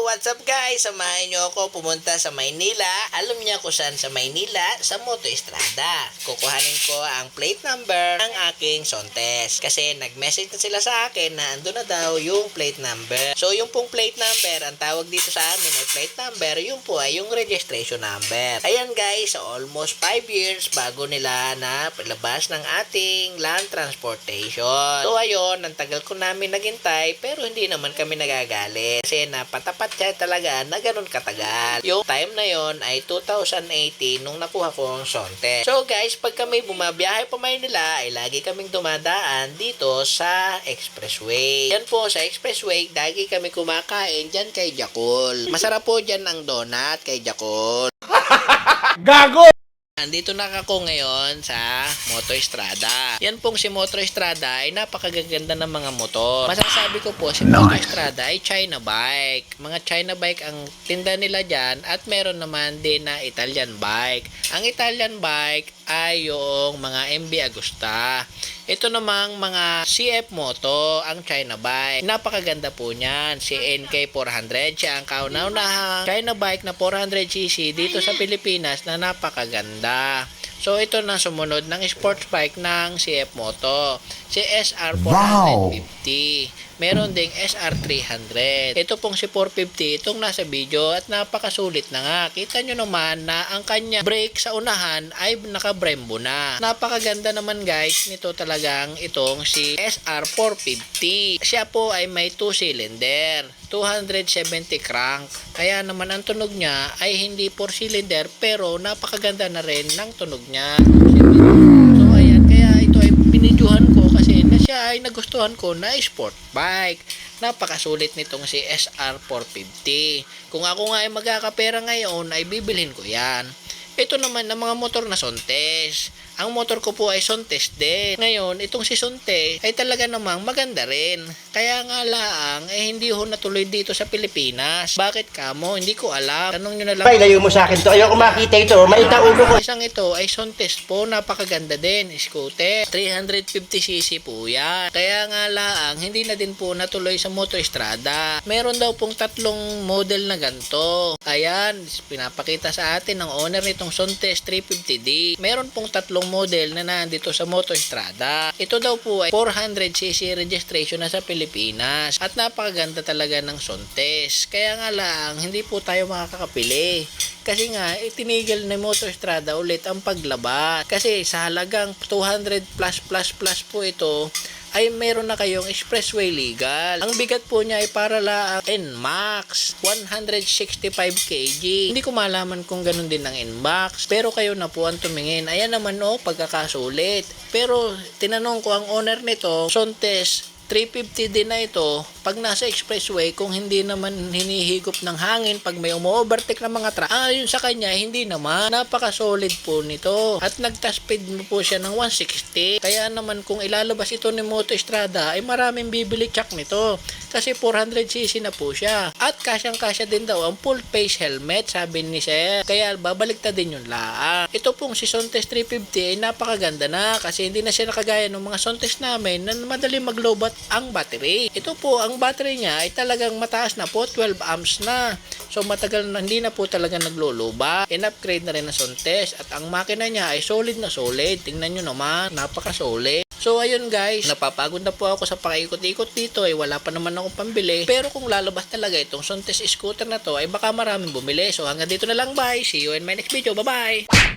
what's up guys? Samahan nyo ako pumunta sa Maynila. Alam niyo kung saan sa Maynila? Sa Moto Estrada. Kukuhanin ko ang plate number ng aking Sontes. Kasi nag-message na sila sa akin na ando na daw yung plate number. So yung pong plate number, ang tawag dito sa amin ay plate number, yung po ay yung registration number. Ayan guys, almost 5 years bago nila na labas ng ating land transportation. So ayun, ang tagal ko namin naghintay pero hindi naman kami nagagalit. Kasi napatapat siya talaga na ganun katagal. Yung time na yon ay 2018 nung nakuha ko ang Sonte. So guys, pag kami bumabiyahe pa Maynila ay lagi kaming dumadaan dito sa expressway. Yan po sa expressway, lagi kami kumakain dyan kay Jakul. Masarap po dyan ang donut kay Jakul. Gago! Andito na ako ngayon sa Moto Estrada. Yan pong si Moto Estrada ay napakagaganda ng mga motor. Masasabi ko po si Moto Estrada ay China bike. Mga China bike ang tinda nila dyan at meron naman din na Italian bike. Ang Italian bike ay yung mga MB Agusta. Ito namang mga CF Moto, ang China bike. Napakaganda po niyan. Si NK400, siya ang kauna-unahang China bike na 400cc dito sa Pilipinas na napakaganda. So ito na sumunod ng sports bike ng CF Moto, si SR450. Meron ding SR300. Ito pong si 450, itong nasa video at napakasulit na nga. Kita nyo naman na ang kanya brake sa unahan ay naka-Brembo na. Napakaganda naman guys nito talagang itong si SR450. Siya po ay may 2-cylinder, 270 crank. Kaya naman ang tunog niya ay hindi 4-cylinder pero napakaganda na rin ng tunog niya. So ayan, kaya ito ay pinidyohan ko kasi na siya ay nagustuhan ko na sport bike. Napakasulit nitong si SR450. Kung ako nga ay magkakapera ngayon ay bibilhin ko yan. Ito naman ang mga motor na Sontes. Ang motor ko po ay Sontes din. Ngayon, itong si Sonte ay talaga namang maganda rin. Kaya nga laang, hindi ho natuloy dito sa Pilipinas. Bakit kamo? Hindi ko alam. Tanong nyo na lang. Ay, layo mo sa akin to. Ayoko makita ito. Maita ulo ko. Isang ito ay Sontes po. Napakaganda din. Scooter. 350cc po yan. Kaya nga laang, hindi na din po natuloy sa Moto Estrada. Meron daw pong 3 model na ganito. Ayan, pinapakita sa atin ng owner nitong Sontes 350D. Meron pong 3 model na nandito sa Moto Estrada. Ito daw po ay 400cc registration na sa Pilipinas at napakaganda talaga ng Sontes. Kaya nga lang, hindi po tayo makakapili. Kasi nga, itinigil na Moto Estrada ulit ang paglaba. Kasi sa halagang 200 plus po ito, ay meron na kayong expressway legal. Ang bigat po niya ay para lang NMAX 165 kg. Hindi ko malaman kung ganun din ang NMAX, pero kayo na po ang tumingin. Ayan naman pagkakasulit. Pero tinanong ko ang owner nito, Sontes 350 din na ito, pag nasa expressway, kung hindi naman hinihigop ng hangin, pag may umu-overtake ng mga truck, yun sa kanya, hindi naman. Napaka-solid po nito. At nagta-speed mo po siya ng 160. Kaya naman kung ilalabas ito ni Moto Estrada, ay maraming bibili tsak nito. Kasi 400cc na po siya. At kasyang-kasya din daw ang full face helmet, sabi ni Sir. Kaya babaliktad din yung laang. Ito pong si Sontes 350 ay napakaganda na kasi hindi na siya nakagaya ng mga Sontes namin na madali mag-lowbat ang battery. Ito po, ang battery niya ay talagang mataas na po, 12 amps na. So matagal na hindi na po talaga nagluluba. In-upgrade na rin na Sontes at ang makina niya ay solid na solid. Tingnan nyo naman, napaka-solid. So ayun guys, napapagod na po ako sa pakiikot-ikot dito ay wala pa naman akong pambili. Pero kung lalabas talaga itong Sontes scooter na to ay baka maraming bumili. So hanggang dito na lang, bye. See you in my next video. Bye-bye.